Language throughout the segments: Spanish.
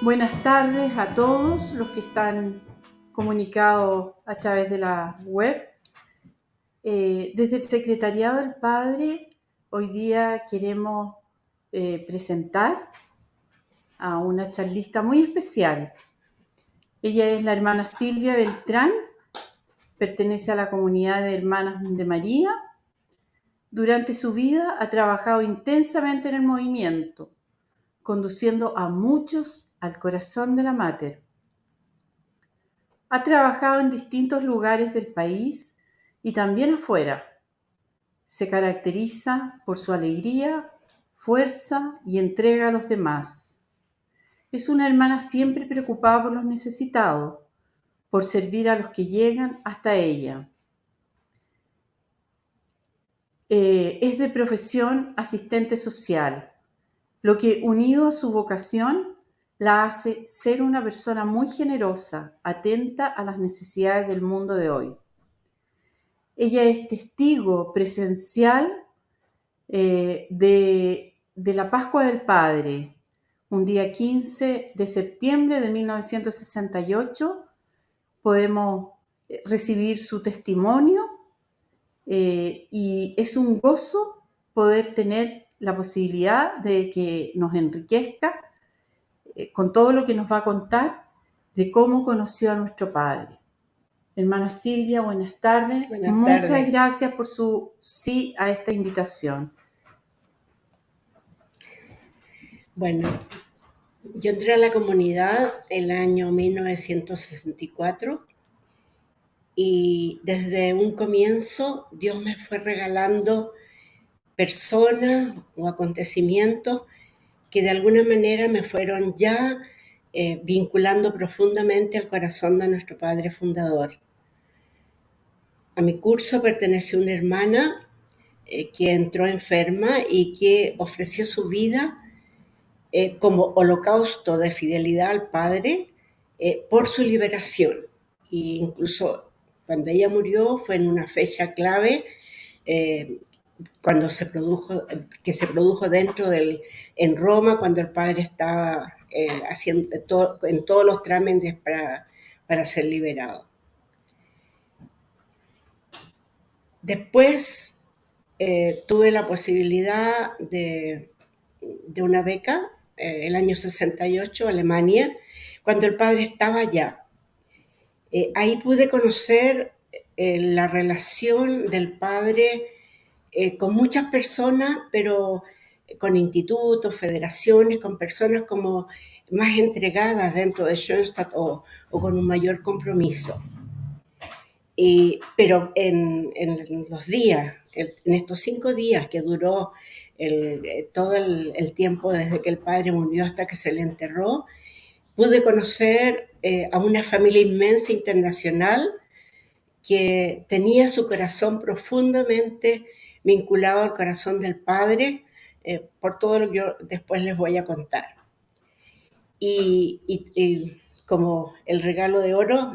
Buenas tardes a todos los que están comunicados a través de la web. Desde el Secretariado del Padre, hoy día queremos presentar a una charlista muy especial. Ella es la hermana Silvia Beltrán, pertenece a la comunidad de Hermanas de María. Durante su vida ha trabajado intensamente en el movimiento, conduciendo a muchos al corazón de la Mater. Ha trabajado en distintos lugares del país y también afuera. Se caracteriza por su alegría, fuerza y entrega a los demás. Es una hermana siempre preocupada por los necesitados, por servir a los que llegan hasta ella. Es de profesión asistente social, lo que, unido a su vocación, la hace ser una persona muy generosa, atenta a las necesidades del mundo de hoy. Ella es testigo presencial de la Pascua del Padre, un día 15 de septiembre de 1968. Podemos recibir su testimonio y es un gozo poder tener la posibilidad de que nos enriquezca con todo lo que nos va a contar de cómo conoció a nuestro Padre. Hermana Silvia, buenas tardes. Muchas gracias por su sí a esta invitación. Bueno, yo entré a la comunidad el año 1964 y desde un comienzo Dios me fue regalando personas o acontecimientos que de alguna manera me fueron ya vinculando profundamente al corazón de nuestro Padre Fundador. A mi curso perteneció una hermana que entró enferma y que ofreció su vida como holocausto de fidelidad al Padre por su liberación. E incluso cuando ella murió fue en una fecha clave cuando se produjo en Roma, cuando el Padre estaba haciendo en todos los trámites para ser liberado. Después tuve la posibilidad de una beca el año 68, Alemania, cuando el Padre estaba allá. Ahí pude conocer la relación del Padre con muchas personas, pero con institutos, federaciones, con personas como más entregadas dentro de Schoenstatt o con un mayor compromiso. Pero en los días, en estos 5 días que duró todo el tiempo desde que el Padre murió hasta que se le enterró, pude conocer a una familia inmensa internacional que tenía su corazón profundamente vinculado al corazón del Padre, por todo lo que yo después les voy a contar. Y como el regalo de oro,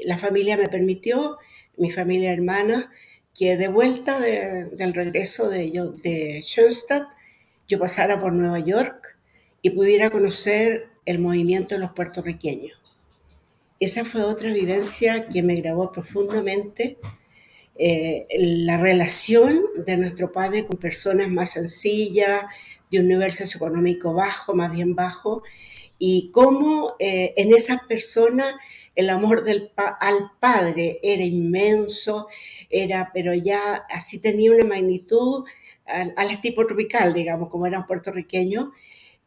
la familia me permitió, mi familia hermana, que de vuelta del regreso de Schoenstatt, yo pasara por Nueva York y pudiera conocer el movimiento de los puertorriqueños. Esa fue otra vivencia que me grabó profundamente, la relación de nuestro Padre con personas más sencillas, de un nivel socioeconómico bajo, más bien bajo, y cómo en esas personas el amor al Padre era inmenso, pero ya así tenía una magnitud al tipo tropical, digamos, como eran puertorriqueños.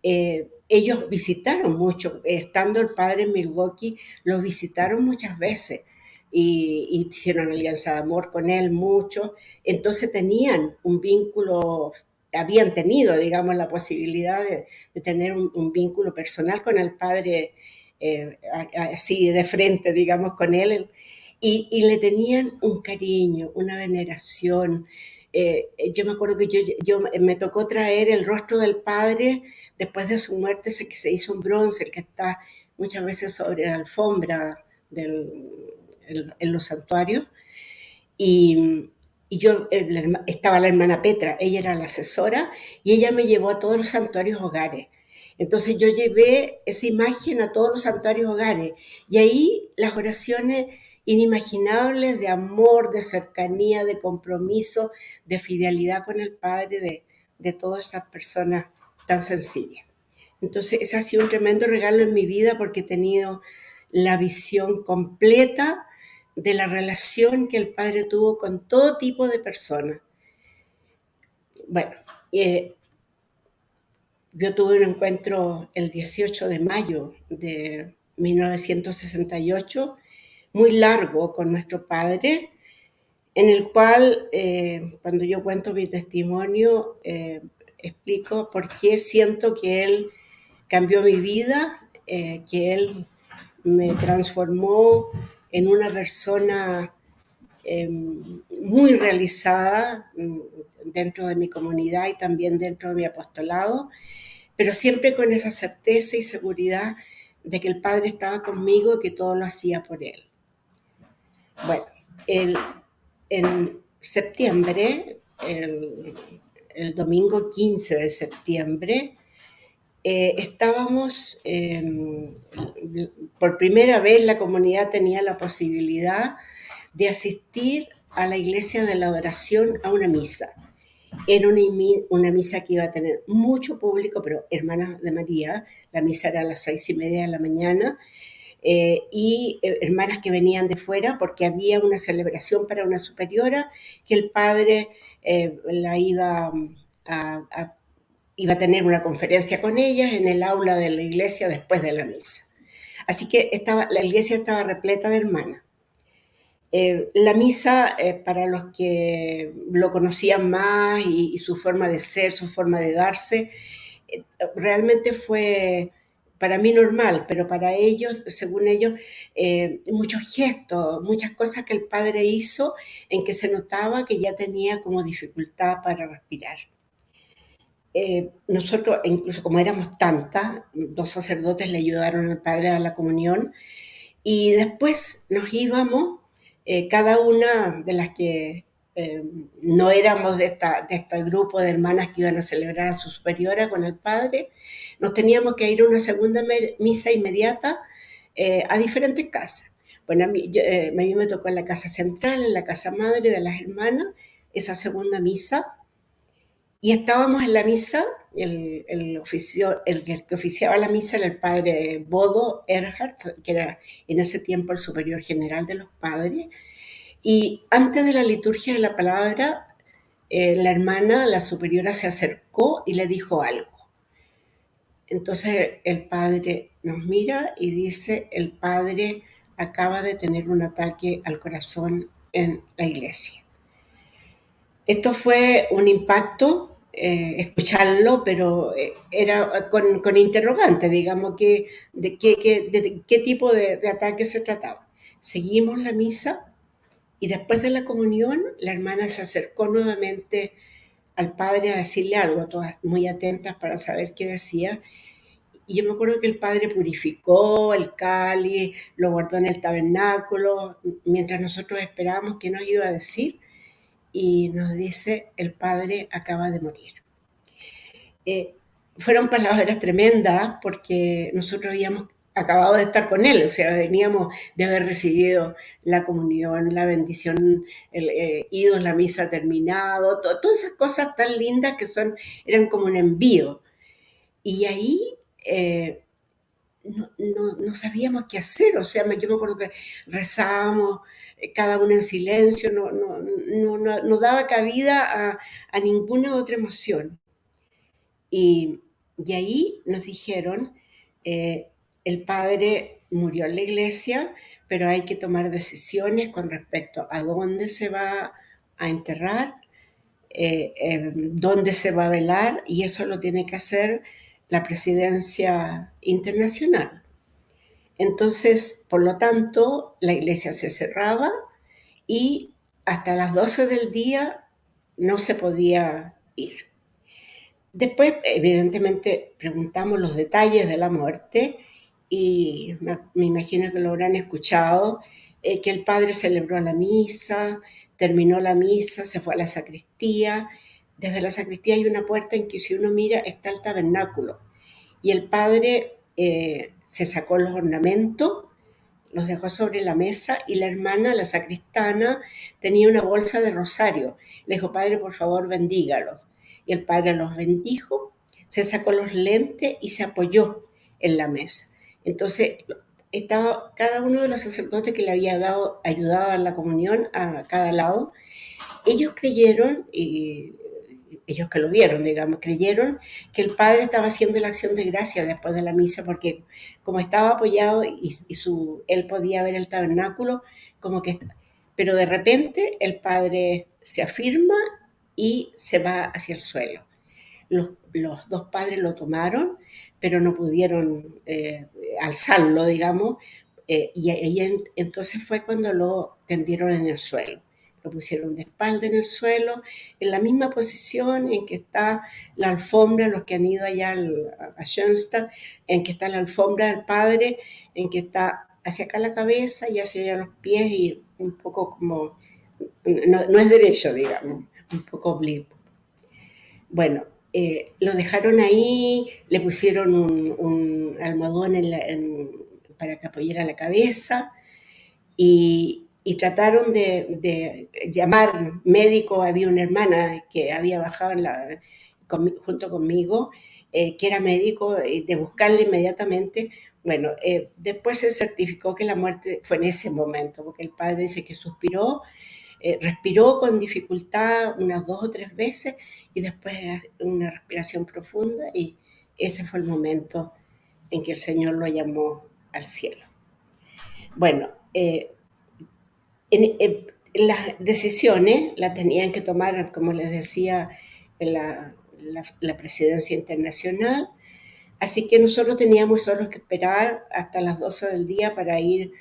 Ellos visitaron mucho, estando el Padre en Milwaukee, los visitaron muchas veces y hicieron alianza de amor con él mucho, entonces tenían un vínculo, habían tenido, digamos, la posibilidad de tener un vínculo personal con el Padre, así de frente, digamos, con él, y le tenían un cariño, una veneración. Yo me acuerdo que yo me tocó traer el rostro del Padre después de su muerte, ese que se hizo un bronce, el que está muchas veces sobre la alfombra en los santuarios. Y yo, estaba la hermana Petra, ella era la asesora, y ella me llevó a todos los santuarios hogares. Entonces yo llevé esa imagen a todos los santuarios hogares y ahí las oraciones inimaginables de amor, de cercanía, de compromiso, de fidelidad con el Padre de todas esas personas tan sencillas. Entonces ese ha sido un tremendo regalo en mi vida porque he tenido la visión completa de la relación que el Padre tuvo con todo tipo de personas. Bueno, eh, yo tuve un encuentro el 18 de mayo de 1968, muy largo con nuestro Padre, en el cual, cuando yo cuento mi testimonio, explico por qué siento que Él cambió mi vida, que Él me transformó en una persona muy realizada dentro de mi comunidad y también dentro de mi apostolado, pero siempre con esa certeza y seguridad de que el Padre estaba conmigo y que todo lo hacía por Él. Bueno, en septiembre, el domingo 15 de septiembre, estábamos, por primera vez la comunidad tenía la posibilidad de asistir a la iglesia de la adoración a una misa. Era una misa que iba a tener mucho público, pero hermanas de María, la misa era a las 6:30 de la mañana, y hermanas que venían de fuera porque había una celebración para una superiora que el padre la iba a tener una conferencia con ellas en el aula de la iglesia después de la misa. Así que la iglesia estaba repleta de hermanas. La misa, para los que lo conocían más y su forma de ser, su forma de darse, realmente fue para mí normal, pero para ellos, según ellos, muchos gestos, muchas cosas que el padre hizo en que se notaba que ya tenía como dificultad para respirar. Nosotros, incluso como éramos tantas, 2 sacerdotes le ayudaron al padre a la comunión y después nos íbamos, cada una de las que no éramos de este grupo de hermanas que iban a celebrar a su superiora con el padre, nos teníamos que ir a una segunda misa inmediata a diferentes casas. Bueno, a mí me tocó en la casa central, en la casa madre de las hermanas, esa segunda misa, y estábamos en la misa, el que oficiaba la misa era el padre Bodo Erhard, que era en ese tiempo el superior general de los padres, y antes de la liturgia de la palabra, la hermana, la superiora, se acercó y le dijo algo. Entonces el padre nos mira y dice, el padre acaba de tener un ataque al corazón en la iglesia. Esto fue un impacto, escucharlo, pero era con interrogante, digamos, de qué tipo de ataque se trataba. Seguimos la misa y después de la comunión la hermana se acercó nuevamente al padre a decirle algo, todas muy atentas para saber qué decía. Y yo me acuerdo que el padre purificó el cáliz, lo guardó en el tabernáculo, mientras nosotros esperábamos qué nos iba a decir, y nos dice, el padre acaba de morir. Fueron palabras tremendas porque nosotros habíamos acabado de estar con él, o sea, veníamos de haber recibido la comunión, la bendición, ido a la misa terminado, todas esas cosas tan lindas que eran como un envío. Y ahí no sabíamos qué hacer, o sea, yo me acuerdo que rezábamos cada una en silencio, no daba cabida a ninguna otra emoción. Y ahí nos dijeron, el padre murió en la iglesia, pero hay que tomar decisiones con respecto a dónde se va a enterrar, dónde se va a velar, y eso lo tiene que hacer la presidencia internacional. Entonces, por lo tanto, la iglesia se cerraba y hasta las 12 del día no se podía ir. Después, evidentemente, preguntamos los detalles de la muerte y me imagino que lo habrán escuchado, que el padre celebró la misa, terminó la misa, se fue a la sacristía. Desde la sacristía hay una puerta en que si uno mira está el tabernáculo. y el padre se sacó los ornamentos, los dejó sobre la mesa y la hermana, la sacristana, tenía una bolsa de rosario. Le dijo, padre, por favor, bendígalos. Y el padre los bendijo, se sacó los lentes y se apoyó en la mesa. Entonces, estaba cada uno de los sacerdotes que le había ayudado a la comunión a cada lado. Ellos creyeron, y ellos que lo vieron, digamos, creyeron que el padre estaba haciendo la acción de gracia después de la misa, porque como estaba apoyado él podía ver el tabernáculo, como que, pero de repente el padre se afirma y se va hacia el suelo. Los dos padres lo tomaron, pero no pudieron alzarlo, digamos, y ahí entonces fue cuando lo tendieron en el suelo. Lo pusieron de espalda en el suelo, en la misma posición en que está la alfombra, los que han ido allá a Schoenstatt, en que está la alfombra del padre, en que está hacia acá la cabeza y hacia allá los pies y un poco como, no es derecho, digamos, un poco oblicuo. Bueno, lo dejaron ahí, le pusieron un almohadón para que apoyara la cabeza y trataron de llamar médico. Había una hermana que había bajado junto conmigo, que era médico, de buscarle inmediatamente. Bueno, después se certificó que la muerte fue en ese momento, porque el padre dice que suspiró, respiró con dificultad unas 2 o 3 veces y después una respiración profunda, y ese fue el momento en que el Señor lo llamó al cielo. Bueno, las decisiones las tenían que tomar, como les decía, la presidencia internacional, así que nosotros teníamos solo que esperar hasta las 12 del día para ir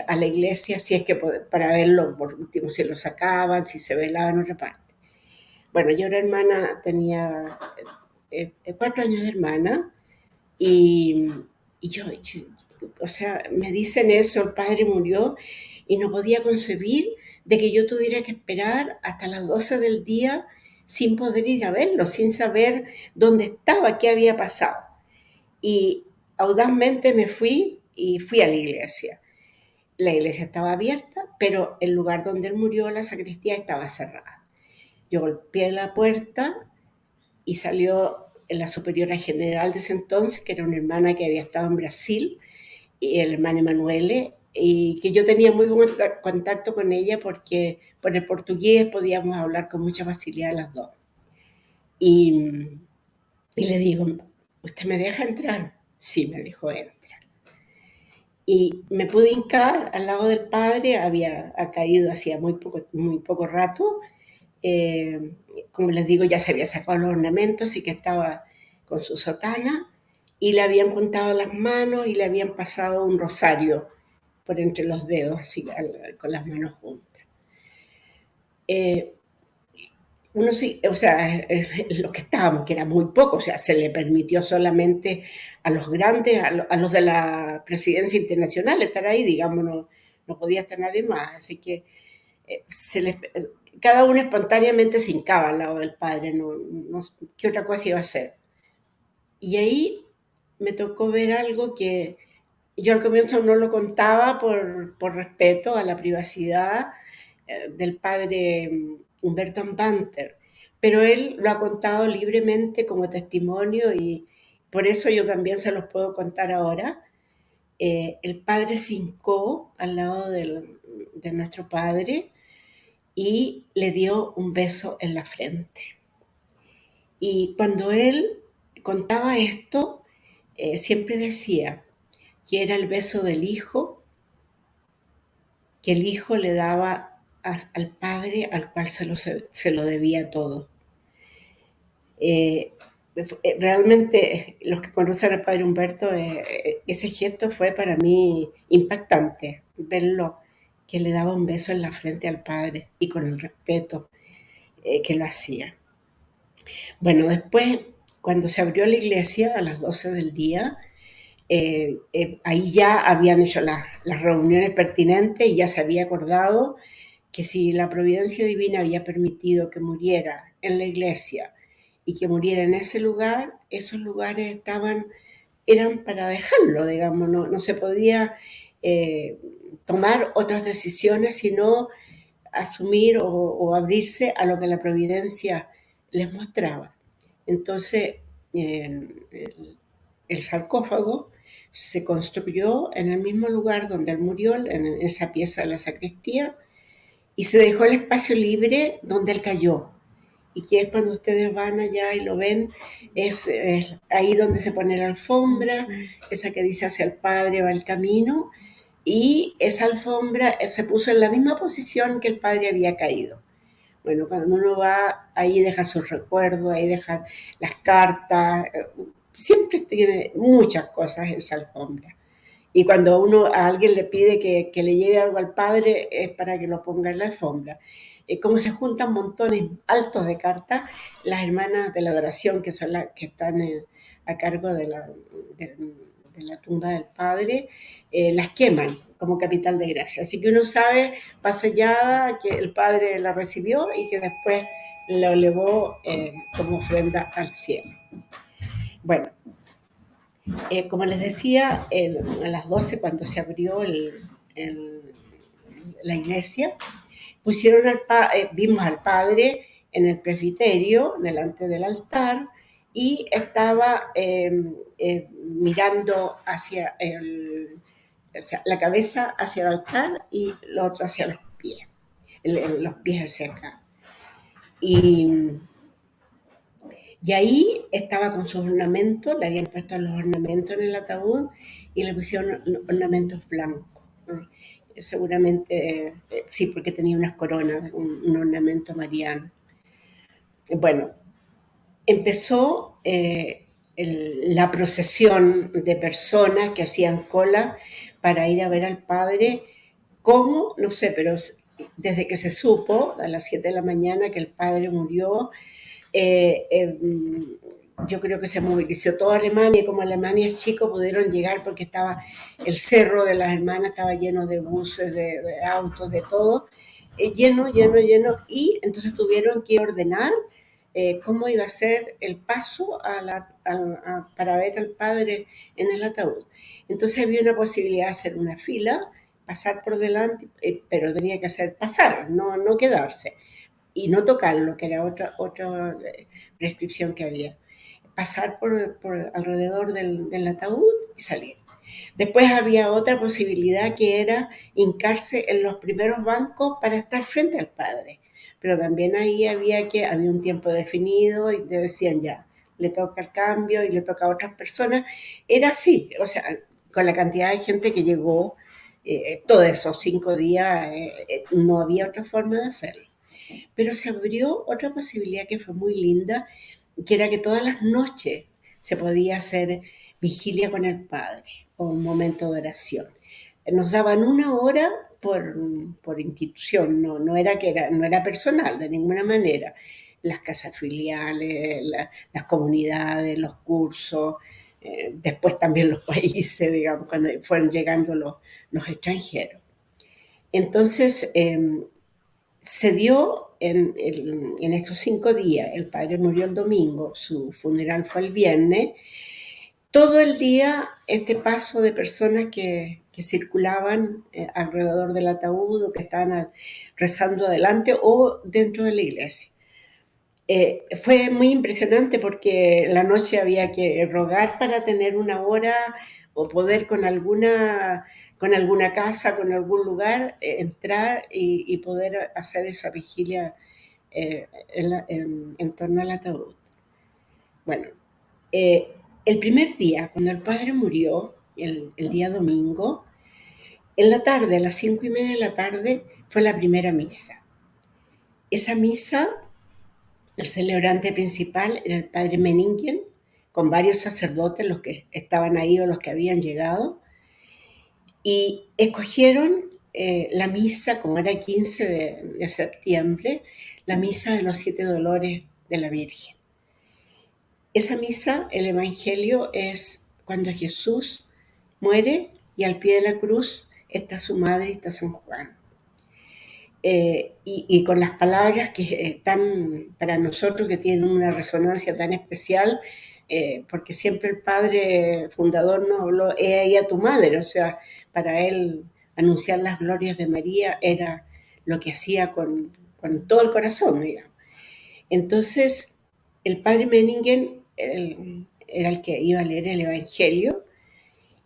a la iglesia, si es que para verlo, por último, si lo sacaban, si se velaba en otra parte. Bueno, yo era hermana, tenía 4 años de hermana, y yo, o sea, me dicen eso, el padre murió, y no podía concebir de que yo tuviera que esperar hasta las 12 del día sin poder ir a verlo, sin saber dónde estaba, qué había pasado. Y audazmente me fui y fui a la iglesia. La iglesia estaba abierta, pero el lugar donde él murió, la sacristía, estaba cerrada. Yo golpeé la puerta y salió la superiora general de ese entonces, que era una hermana que había estado en Brasil, y el hermano Emanuele, y que yo tenía muy buen contacto con ella porque por el portugués podíamos hablar con mucha facilidad las dos. Y le digo, ¿usted me deja entrar? Sí, me dijo, entra. Y me pude hincar al lado del padre, había caído hacía muy poco rato. Como les digo, ya se había sacado los ornamentos y que estaba con su sotana, y le habían juntado las manos y le habían pasado un rosario por entre los dedos, así con las manos juntas. Uno sí, o sea, los que estábamos, que era muy poco, o sea, se le permitió solamente a los grandes, a los de la presidencia internacional estar ahí, digamos, no podía estar nadie más, así que cada uno espontáneamente se hincaba al lado del padre, ¿qué otra cosa iba a hacer? Y ahí me tocó ver algo que yo al comienzo no lo contaba por respeto a la privacidad del padre Humberto Banter, pero él lo ha contado libremente como testimonio, y por eso yo también se los puedo contar ahora. El padre se hincó al lado de nuestro padre y le dio un beso en la frente. Y cuando él contaba esto, siempre decía que era el beso del hijo, que el hijo le daba al padre al cual se lo debía todo. Realmente los que conocen al padre Humberto, ese gesto fue para mí impactante, verlo, que le daba un beso en la frente al padre y con el respeto que lo hacía. Bueno, después, cuando se abrió la iglesia a las 12 del día, ahí ya habían hecho las reuniones pertinentes y ya se había acordado que si la providencia divina había permitido que muriera en la iglesia y que muriera en ese lugar, esos lugares estaban eran para dejarlo, digamos, no se podía tomar otras decisiones, sino asumir o abrirse a lo que la providencia les mostraba. Entonces, el sarcófago se construyó en el mismo lugar donde él murió, en esa pieza de la sacristía, y se dejó el espacio libre donde él cayó. Y que es cuando ustedes van allá y lo ven, es ahí donde se pone la alfombra, esa que dice hacia el Padre va el camino, y esa alfombra se puso en la misma posición que el Padre había caído. Bueno, cuando uno va, ahí deja sus recuerdos, ahí deja las cartas, siempre tiene muchas cosas esa alfombra. Y cuando uno a alguien le pide que le lleve algo al padre, es para que lo ponga en la alfombra. Como se juntan montones altos de cartas, las hermanas de la adoración, que son las que están a cargo de la tumba del padre, las queman como capital de gracia. Así que uno sabe, pasellada, que el padre la recibió y que después lo elevó como ofrenda al cielo. Bueno, como les decía, a las 12 cuando se abrió la iglesia, vimos al padre en el presbiterio, delante del altar, y estaba mirando hacia la cabeza hacia el altar y lo otro hacia los pies, los pies hacia acá. Y ahí estaba con sus ornamentos, le habían puesto los ornamentos en el ataúd y le pusieron ornamentos blancos, ¿no? Seguramente, sí, porque tenía unas coronas, un ornamento mariano. Bueno, empezó la procesión de personas que hacían cola para ir a ver al padre. ¿Cómo? No sé, pero desde que se supo, a las 7 de la mañana, que el padre murió, yo creo que se movilizó toda Alemania, y como Alemania es chico, pudieron llegar porque estaba el cerro de las hermanas, estaba lleno de buses, de autos, de todo, lleno, y entonces tuvieron que ordenar cómo iba a ser el paso para ver al padre en el ataúd. Entonces había una posibilidad de hacer una fila, pasar por delante, pero tenía que hacer pasar, no quedarse. Y no tocarlo, que era otra prescripción que había. Pasar por alrededor del ataúd y salir. Después había otra posibilidad que era hincarse en los primeros bancos para estar frente al padre. Pero también ahí había un tiempo definido y te decían ya, le toca el cambio y le toca a otras personas. Era así, o sea, con la cantidad de gente que llegó, todos esos 5 días, no había otra forma de hacerlo. Pero se abrió otra posibilidad que fue muy linda, que era que todas las noches se podía hacer vigilia con el Padre o un momento de oración. Nos daban 1 hora por institución, no era personal de ninguna manera. Las casas filiales, las comunidades, los cursos, después también los países, digamos, cuando fueron llegando los extranjeros. Entonces, se dio en estos 5 días, el padre murió el domingo, su funeral fue el viernes, todo el día este paso de personas que circulaban alrededor del ataúd o que estaban rezando adelante o dentro de la iglesia. Fue muy impresionante porque la noche había que rogar para tener 1 hora o poder con alguna casa, con algún lugar, entrar y poder hacer esa vigilia en torno al ataúd. Bueno, el primer día, cuando el padre murió, el día domingo, en la tarde, a las 5:30 de la tarde, fue la primera misa. Esa misa, el celebrante principal era el padre Meningen, con varios sacerdotes, los que estaban ahí o los que habían llegado, y escogieron la misa, como era 15 de septiembre, la misa de los 7 dolores de la Virgen. Esa misa, el Evangelio, es cuando Jesús muere y al pie de la cruz está su madre y está San Juan. Y con las palabras que están para nosotros, que tienen una resonancia tan especial, porque siempre el padre fundador nos habló, he ahí a tu madre, o sea, para él anunciar las glorias de María era lo que hacía con todo el corazón, digamos. Entonces, el padre Menningen era el que iba a leer el Evangelio,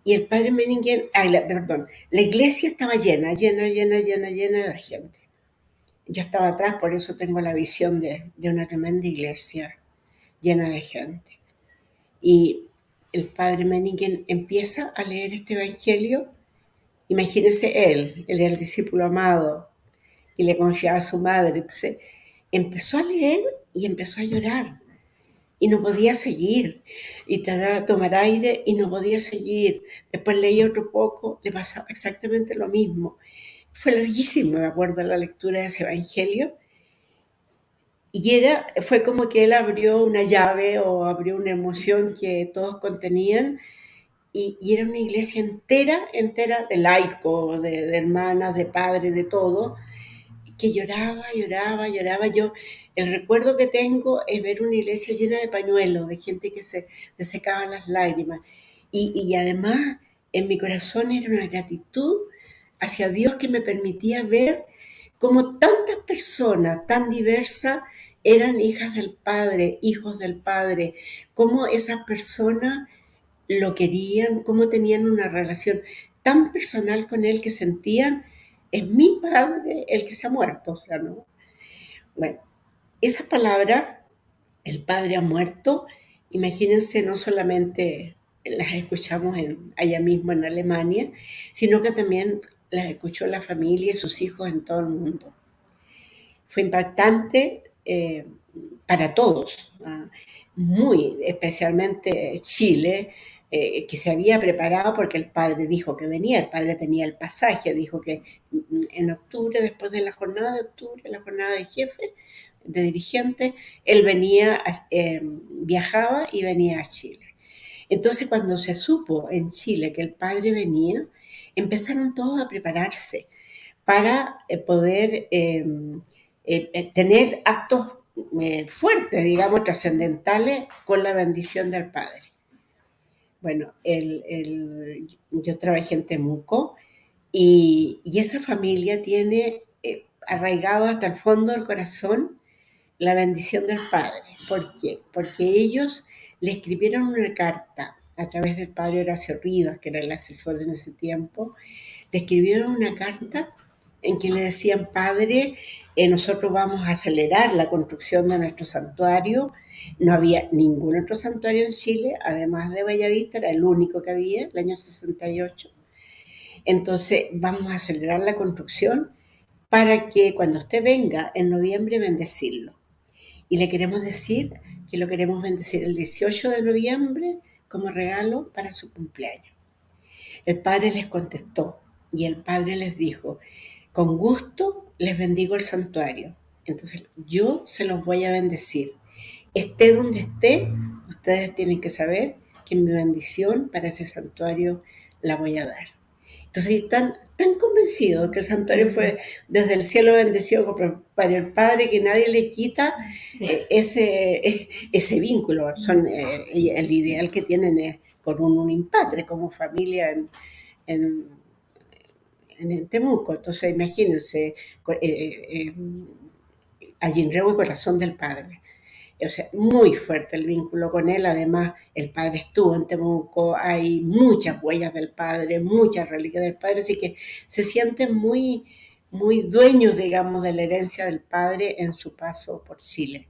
y el padre Menningen, perdón, la iglesia estaba llena, llena, llena, llena, llena de gente. Yo estaba atrás, por eso tengo la visión de una tremenda iglesia llena de gente. Y el padre Menningen empieza a leer este Evangelio. Imagínense él era el discípulo amado y le confiaba a su madre. Entonces empezó a leer y empezó a llorar y no podía seguir. Y trataba de tomar aire y no podía seguir. Después leía otro poco, le pasaba exactamente lo mismo. Fue larguísimo, me acuerdo, la lectura de ese Evangelio. Y fue como que él abrió una llave o abrió una emoción que todos contenían. Y era una iglesia entera, entera de laicos, de hermanas, de padres, de todo, que lloraba, lloraba, lloraba. Yo, el recuerdo que tengo es ver una iglesia llena de pañuelos, de gente que se secaba las lágrimas. Y además, en mi corazón era una gratitud hacia Dios que me permitía ver cómo tantas personas tan diversas eran hijas del Padre, hijos del Padre, cómo esas personas lo querían, cómo tenían una relación tan personal con él que sentían, es mi padre el que se ha muerto, o sea, ¿no? Bueno, esas palabras, el padre ha muerto, imagínense, no solamente las escuchamos allá mismo en Alemania, sino que también las escuchó la familia y sus hijos en todo el mundo. Fue impactante para todos, muy especialmente Chile, que se había preparado porque el padre dijo que venía, el padre tenía el pasaje, dijo que en octubre, después de la jornada de octubre, la jornada de jefe, de dirigente, él venía, viajaba y venía a Chile. Entonces, cuando se supo en Chile que el padre venía, empezaron todos a prepararse para poder tener actos fuertes, digamos, trascendentales con la bendición del Padre. Bueno, yo trabajé en Temuco y esa familia tiene arraigado hasta el fondo del corazón la bendición del Padre. ¿Por qué? Porque ellos le escribieron una carta a través del Padre Horacio Rivas, que era el asesor en ese tiempo, le escribieron una carta en que le decían: Padre, nosotros vamos a acelerar la construcción de nuestro santuario. No había ningún otro santuario en Chile, además de Bellavista, era el único que había, el año 68. Entonces, vamos a acelerar la construcción para que cuando usted venga en noviembre, bendecirlo. Y le queremos decir que lo queremos bendecir el 18 de noviembre como regalo para su cumpleaños. El padre les contestó y el padre les dijo: con gusto les bendigo el santuario. Entonces yo se los voy a bendecir. Esté donde esté, ustedes tienen que saber que mi bendición para ese santuario la voy a dar. Entonces están tan convencidos que el santuario fue desde el cielo bendecido para el Padre, que nadie le quita ese vínculo. El ideal que tienen es con un impatre como familia en, en Temuco. Entonces imagínense, Ayinreu y Corazón del Padre. O sea, muy fuerte el vínculo con él. Además, el padre estuvo en Temuco, hay muchas huellas del padre, muchas reliquias del padre, así que se sienten muy, muy dueños, digamos, de la herencia del padre en su paso por Chile.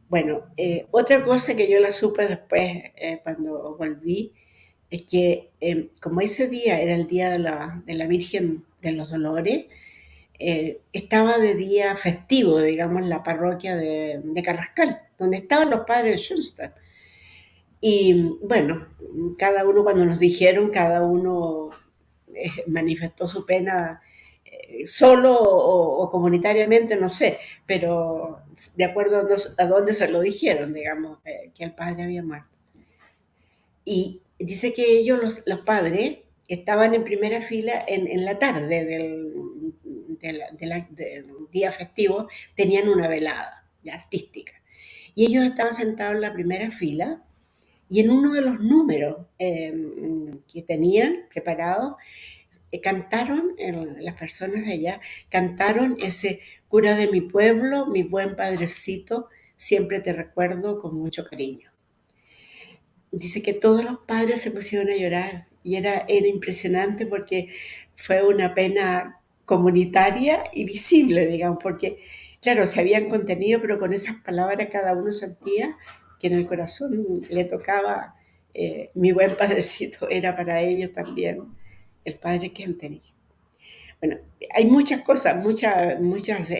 Bueno, otra cosa que yo la supe después, cuando volví, es que como ese día era el día de la Virgen de los Dolores, estaba de día festivo, digamos, en la parroquia de Carrascal, donde estaban los padres de Schoenstatt. Y bueno, cada uno, cuando nos dijeron, cada uno manifestó su pena solo o comunitariamente, no sé, pero de acuerdo a dónde se lo dijeron, digamos, que el padre había muerto. Y dice que ellos, los padres, estaban en primera fila en la tarde del día festivo, tenían una velada artística. Y ellos estaban sentados en la primera fila Y en uno de los números que tenían preparados, cantaron, las personas de allá, cantaron ese cura de mi pueblo, mi buen padrecito, siempre te recuerdo con mucho cariño. Dice que todos los padres se pusieron a llorar y era impresionante porque fue una pena comunitaria y visible, digamos, porque, claro, se habían contenido, pero con esas palabras cada uno sentía que en el corazón le tocaba, mi buen padrecito, era para ellos también el padre que han tenido. Bueno, hay muchas cosas, muchas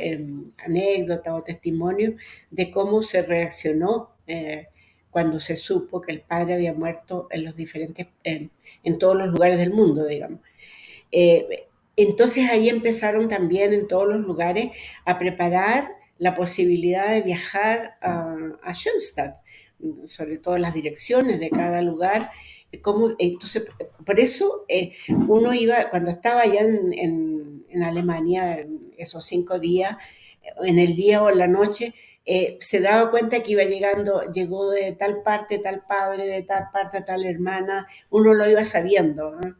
anécdotas o testimonios de cómo se reaccionó cuando se supo que el padre había muerto en los diferentes, en todos los lugares del mundo, digamos. Eh, entonces ahí empezaron también en todos los lugares a preparar la posibilidad de viajar a Schoenstatt, sobre todo las direcciones de cada lugar. Entonces, por eso uno iba, cuando estaba allá en Alemania, en esos 5 días, en el día o en la noche, se daba cuenta que iba llegó de tal parte, tal padre, de tal parte, tal hermana, uno lo iba sabiendo, ¿no?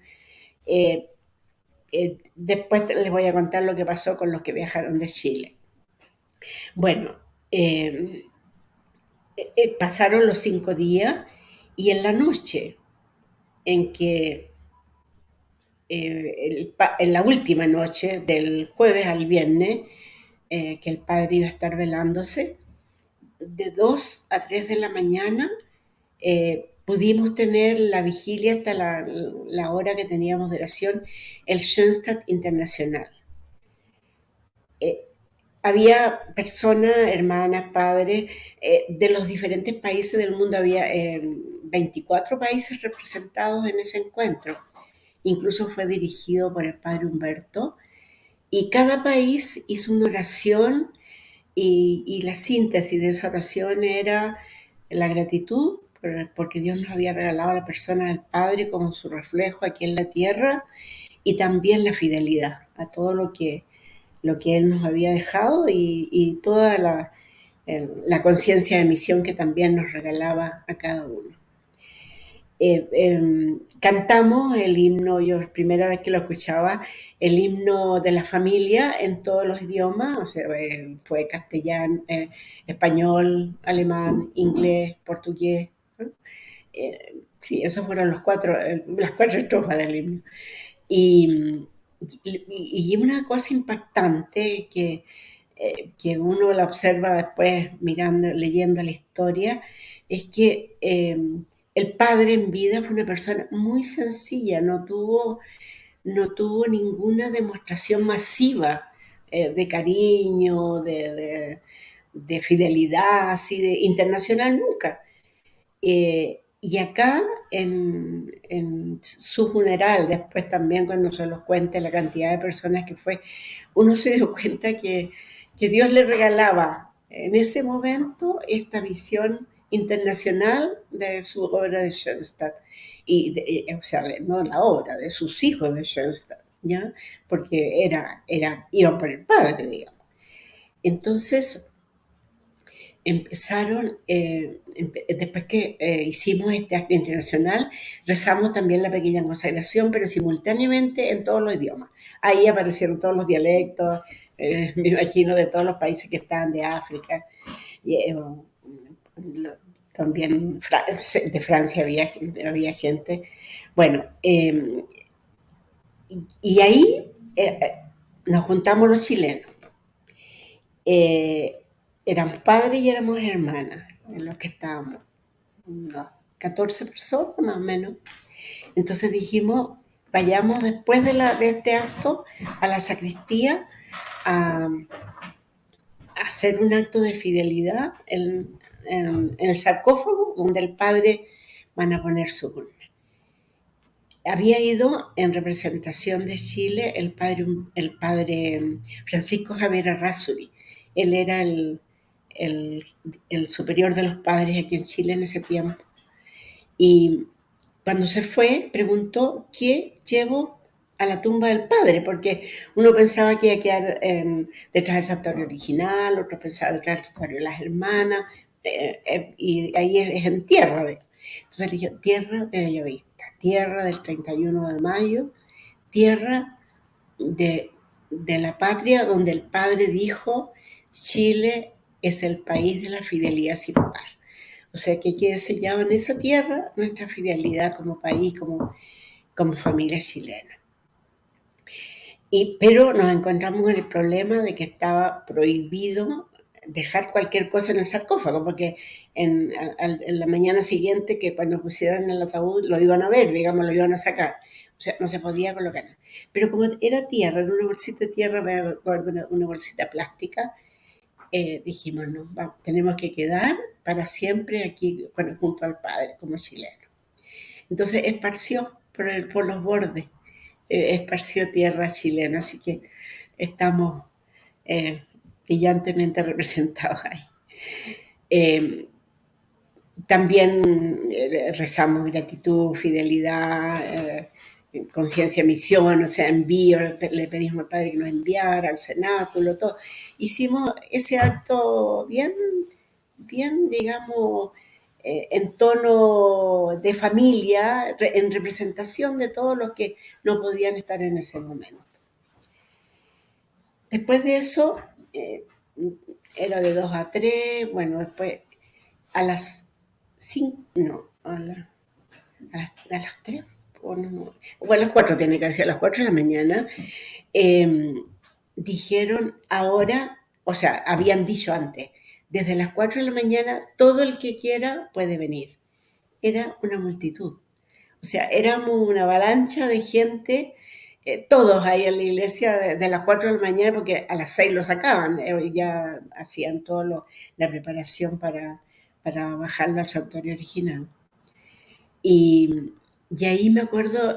Eh, Después les voy a contar lo que pasó con los que viajaron de Chile. Bueno, pasaron los 5 días y en la noche en que, en la última noche, del jueves al viernes, que el padre iba a estar velándose, de 2 a 3 de la mañana pudimos tener la vigilia hasta la hora que teníamos de oración, el Schoenstatt Internacional. Eh, Había personas, hermanas, padres, de los diferentes países del mundo, había 24 países representados en ese encuentro. Incluso fue dirigido por el padre Humberto, y cada país hizo una oración y la síntesis de esa oración era la gratitud porque Dios nos había regalado a la persona del Padre como su reflejo aquí en la tierra, y también la fidelidad a todo lo que Él nos había dejado, y toda la conciencia de misión que también nos regalaba a cada uno. Cantamos el himno, yo primera vez que lo escuchaba, el himno de la familia en todos los idiomas, o sea, fue castellano, español, alemán, inglés, portugués, ¿no? Sí, esos fueron las 4 estrofas del himno. Y, y una cosa impactante que uno la observa después mirando, leyendo la historia, es que el padre en vida fue una persona muy sencilla, no tuvo ninguna demostración masiva de cariño, de fidelidad, así de internacional nunca. Y acá en su funeral, después también cuando se los cuente la cantidad de personas que fue, uno se dio cuenta que Dios le regalaba en ese momento esta visión internacional de su obra de Schoenstatt. O sea, no la obra, de sus hijos de Schoenstatt, ¿ya? Porque iban por el padre, digamos. Entonces, empezaron, después que hicimos este acto internacional, rezamos también la pequeña consagración, pero simultáneamente en todos los idiomas. Ahí aparecieron todos los dialectos, me imagino, de todos los países que estaban de África. Y, también de Francia había gente. Bueno, y ahí nos juntamos los chilenos. Eh, Éramos padres y éramos hermanas en los que estábamos, unas 14 personas más o menos. Entonces dijimos, vayamos después de este acto a la sacristía a hacer un acto de fidelidad en el sarcófago donde el padre van a poner su urna. Había ido en representación de Chile el padre Francisco Javier Arrázuri. Él era el, el superior de los padres aquí en Chile en ese tiempo. Y cuando se fue, preguntó qué llevo a la tumba del padre, porque uno pensaba que iba a quedar detrás del santuario original, otro pensaba detrás del santuario de las hermanas, y ahí es en tierra. Entonces eligió tierra de Bellavista, tierra del 31 de mayo, tierra de, de la patria donde el padre dijo, Chile es el país de la fidelidad sin par. O sea que quede sellado en esa tierra nuestra fidelidad como país, como familia chilena. Pero nos encontramos en el problema de que estaba prohibido dejar cualquier cosa en el sarcófago, porque en la mañana siguiente, que cuando pusieran el ataúd, lo iban a ver, digamos, lo iban a sacar. O sea, no se podía colocar nada. Pero como era tierra, era una bolsita de tierra, me acuerdo, una bolsita plástica, dijimos, no, tenemos que quedar para siempre aquí junto al padre, como chileno. Entonces esparció por los bordes, esparció tierra chilena, así que estamos eh, brillantemente representados ahí. Eh, También rezamos gratitud, fidelidad, conciencia, misión, o sea, envío, le pedimos al Padre que nos enviara al cenáculo, todo. Hicimos ese acto bien, digamos, en tono de familia, en representación de todos los que no podían estar en ese momento. Después de eso, era de 2 a 3, bueno, después a las 5, no, a las 3, o no, o a las 4 tiene que ser, a las 4 de la mañana, dijeron ahora, o sea, habían dicho antes, desde las 4 de la mañana todo el que quiera puede venir. Era una multitud. O sea, éramos una avalancha de gente, todos ahí en la iglesia de las 4 de la mañana, porque a las 6 lo sacaban, ya hacían toda la preparación para bajarlo al santuario original. Y ahí me acuerdo,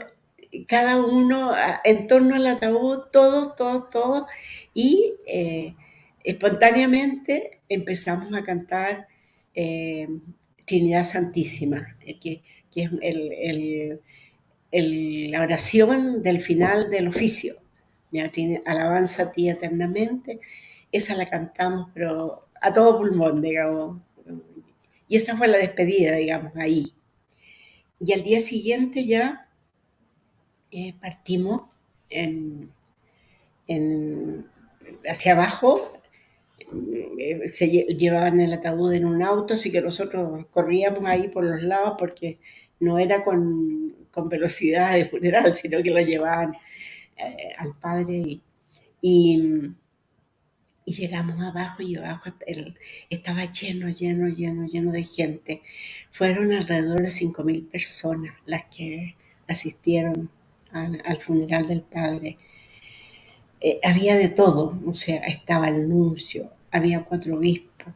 cada uno en torno al ataúd, todos, y espontáneamente empezamos a cantar Trinidad Santísima, que es la oración del final del oficio. ¿Ya? Alabanza a ti eternamente, esa la cantamos, pero a todo pulmón, digamos. Y esa fue la despedida, digamos, ahí. Y al día siguiente ya partimos hacia abajo, se llevaban el ataúd en un auto, así que nosotros corríamos ahí por los lados porque no era con velocidad de funeral, sino que lo llevaban al padre y llegamos abajo y abajo estaba lleno de gente. Fueron alrededor de 5.000 personas las que asistieron al funeral del padre. Había de todo, o sea, estaba el nuncio, había 4 obispos,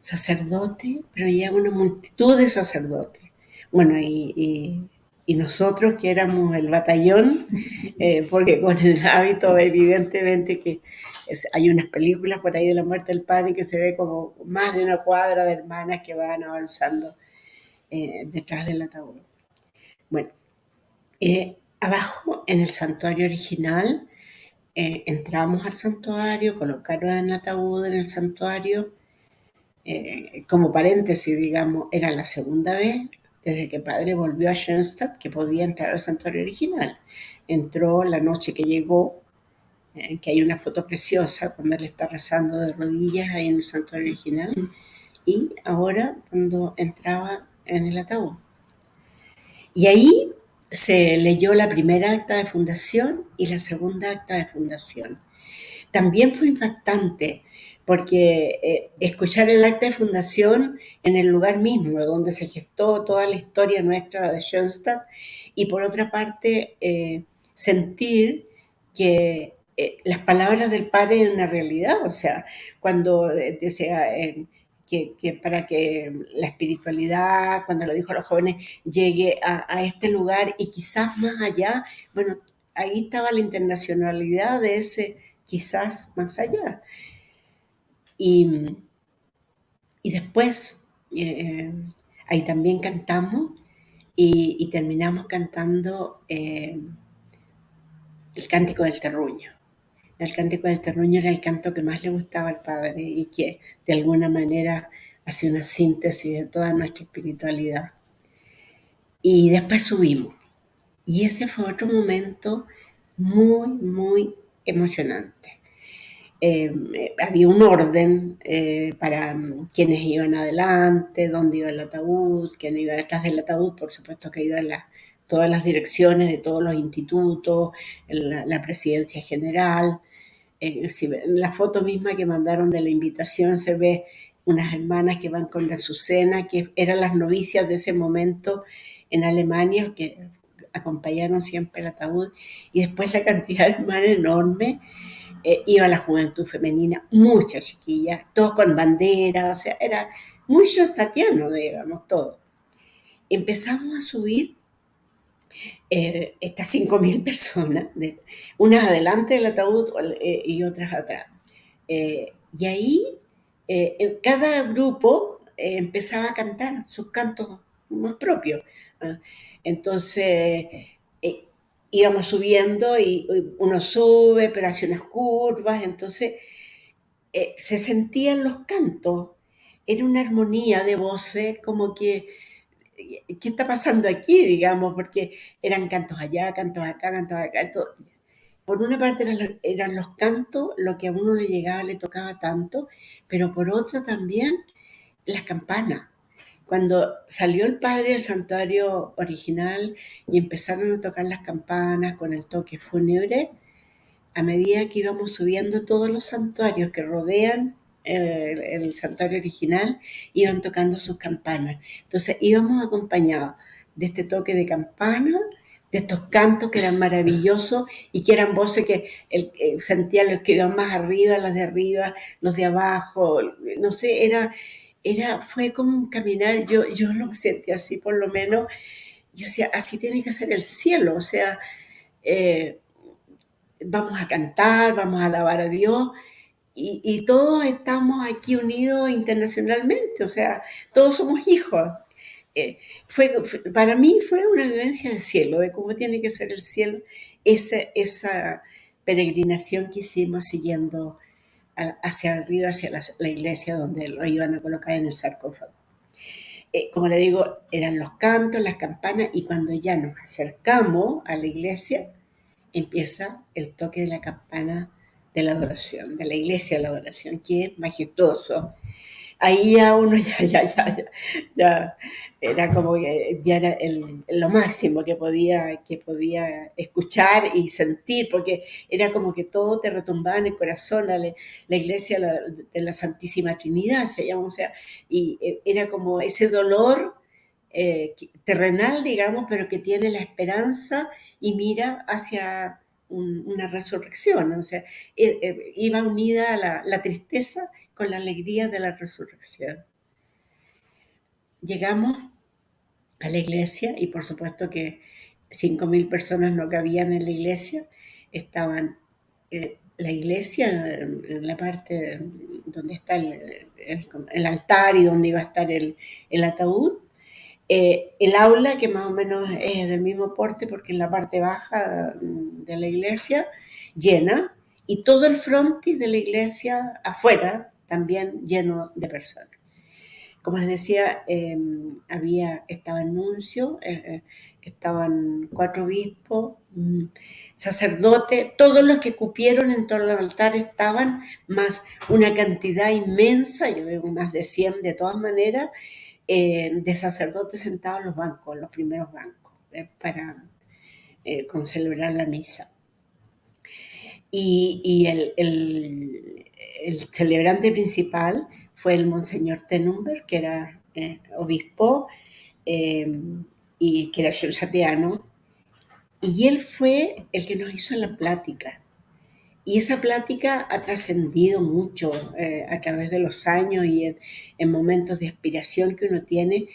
sacerdotes, pero ya una multitud de sacerdotes. Bueno, y nosotros que éramos el batallón, porque con el hábito evidentemente que hay unas películas por ahí de la muerte del padre que se ve como más de una cuadra de hermanas que van avanzando detrás del ataúd. Bueno, abajo en el santuario original, entramos al santuario, colocaron el ataúd en el santuario. Como paréntesis, digamos, era la segunda vez desde que padre volvió a Schoenstatt que podía entrar al santuario original. Entró la noche que llegó, que hay una foto preciosa cuando él está rezando de rodillas ahí en el santuario original, y ahora cuando entraba en el ataúd. Y ahí se leyó la primera acta de fundación y la segunda acta de fundación. También fue impactante porque escuchar el acta de fundación en el lugar mismo donde se gestó toda la historia nuestra de Schoenstatt, y por otra parte sentir que las palabras del padre eran una realidad, o sea, cuando decía que para que la espiritualidad, cuando lo dijo a los jóvenes, llegue a este lugar y quizás más allá, bueno, ahí estaba la internacionalidad de ese quizás más allá. Y después ahí también cantamos y terminamos cantando el Cántico del Terruño. El Cántico del Terruño era el canto que más le gustaba al padre y que de alguna manera hace una síntesis de toda nuestra espiritualidad. y después subimos. Y ese fue otro momento muy, muy emocionante. Había un orden para quienes iban adelante, dónde iba el ataúd, quién iba detrás del ataúd, por supuesto que iban todas las direcciones de todos los institutos, la presidencia general. Si en la foto misma que mandaron de la invitación se ve unas hermanas que van con la Azucena, que eran las novicias de ese momento en Alemania, que acompañaron siempre el ataúd, y después la cantidad de hermanas enorme. Iba la juventud femenina, muchas chiquillas, todos con bandera, o sea, era muy shostatiano, digamos, todo. Empezamos a subir estas 5.000 personas, unas adelante del ataúd y otras atrás. Y ahí cada grupo empezaba a cantar sus cantos más propios. ¿Ah? Entonces eh, íbamos subiendo y uno sube, pero hace unas curvas, entonces se sentían los cantos, era una armonía de voces, como que, ¿qué está pasando aquí? Digamos, porque eran cantos allá, cantos acá, cantos acá. Todo. Por una parte eran los cantos, lo que a uno le llegaba, le tocaba tanto, pero por otra también las campanas. Cuando salió el padre del santuario original y empezaron a tocar las campanas con el toque fúnebre, a medida que íbamos subiendo todos los santuarios que rodean el santuario original, iban tocando sus campanas. Entonces íbamos acompañados de este toque de campana, de estos cantos que eran maravillosos y que eran voces que sentía los que iban más arriba, las de arriba, los de abajo, no sé, fue como un caminar, yo lo sentí así por lo menos, yo decía, así tiene que ser el cielo, o sea, eh, vamos a cantar, vamos a alabar a Dios y todos estamos aquí unidos internacionalmente, o sea, todos somos hijos. Para mí fue una vivencia del cielo, de cómo tiene que ser el cielo, esa peregrinación que hicimos siguiendo hacia arriba, hacia la iglesia donde lo iban a colocar en el sarcófago. Como le digo, eran los cantos, las campanas, y cuando ya nos acercamos a la iglesia, empieza el toque de la campana de la adoración, de la iglesia de la adoración, que es majestuoso. Ahí ya uno ya era como que ya era lo máximo que podía escuchar y sentir, porque era como que todo te retumbaba en el corazón, la iglesia de la Santísima Trinidad se llama, o sea, y era como ese dolor terrenal, digamos, pero que tiene la esperanza y mira hacia una resurrección. O sea, iba unida a la tristeza con la alegría de la resurrección. Llegamos a la iglesia y por supuesto que 5.000 personas no cabían en la iglesia, estaban la iglesia en la parte donde está el altar y donde iba a estar el ataúd, el aula, que más o menos es del mismo porte, porque en la parte baja de la iglesia, llena, y todo el frontis de la iglesia afuera, también lleno de personas. Como les decía, estaba el nuncio, estaban 4 obispos, sacerdotes, todos los que cupieron en torno al altar estaban, más una cantidad inmensa, yo veo más de 100 de todas maneras, de sacerdotes sentados en los bancos, los primeros bancos, para celebrar la misa. Y el celebrante principal fue el Monseñor Tenumber, que era obispo y que era shunshatiano, y él fue el que nos hizo la plática. Y esa plática ha trascendido mucho a través de los años y en momentos de aspiración que uno tiene,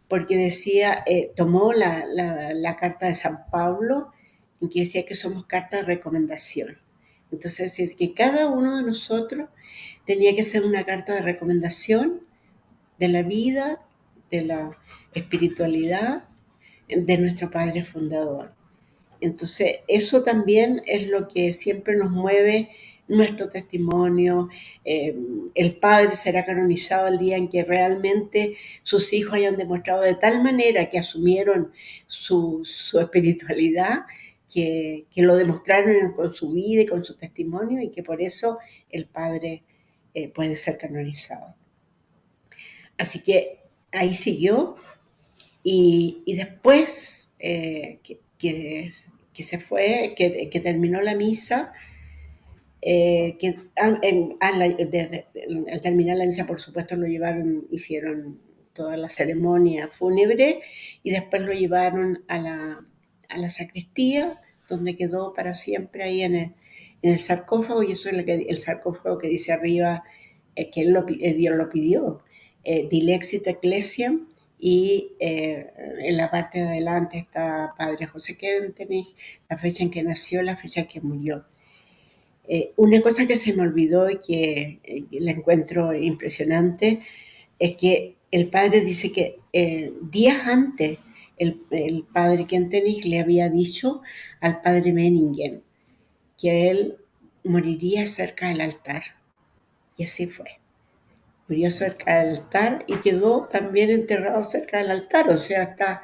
porque decía, tomó la carta de San Pablo, en que decía que somos carta de recomendación. Entonces, es que cada uno de nosotros tenía que ser una carta de recomendación de la vida, de la espiritualidad de nuestro Padre Fundador. Entonces, eso también es lo que siempre nos mueve nuestro testimonio. El Padre será canonizado el día en que realmente sus hijos hayan demostrado de tal manera que asumieron su espiritualidad, que lo demostraron con su vida y con su testimonio, y que por eso el Padre puede ser canonizado. Así que ahí siguió, y después que se fue, que terminó la misa, al terminar la misa, por supuesto, lo llevaron, hicieron toda la ceremonia fúnebre, y después lo llevaron a la sacristía, donde quedó para siempre ahí en el sarcófago, y eso es el sarcófago que dice arriba, que Dios lo pidió, Dilexit Ecclesiam, y en la parte de adelante está Padre José Kentenich, la fecha en que nació, la fecha en que murió. Una cosa que se me olvidó y que la encuentro impresionante es que el padre dice que días antes el padre Kentenich le había dicho al padre Menningen que él moriría cerca del altar. Y así fue. Murió cerca del altar y quedó también enterrado cerca del altar. O sea, está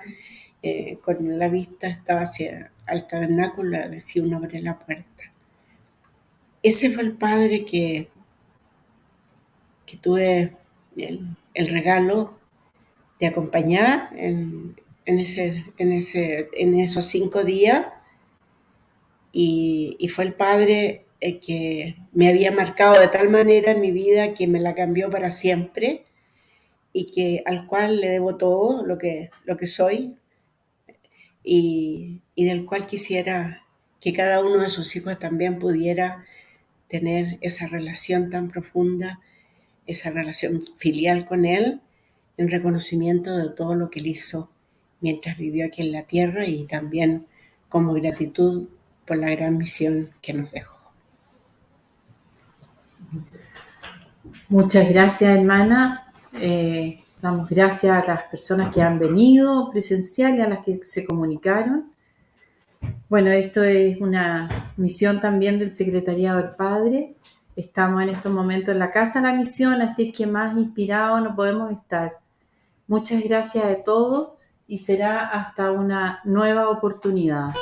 con la vista estaba hacia el tabernáculo, si uno abre la puerta. Ese fue el padre que tuve el regalo de acompañar en esos 5 días, y fue el padre que me había marcado de tal manera en mi vida que me la cambió para siempre, y al cual le debo todo lo que soy, y del cual quisiera que cada uno de sus hijos también pudiera tener esa relación tan profunda, esa relación filial con él, en reconocimiento de todo lo que él hizo mientras vivió aquí en la tierra, y también como gratitud por la gran misión que nos dejó. Muchas gracias, hermana. Damos gracias a las personas que han venido presencial y a las que se comunicaron. Bueno, esto es una misión también del Secretariado del Padre. Estamos en estos momentos en la Casa de la Misión, así es que más inspirados no podemos estar. Muchas gracias a todos y será hasta una nueva oportunidad.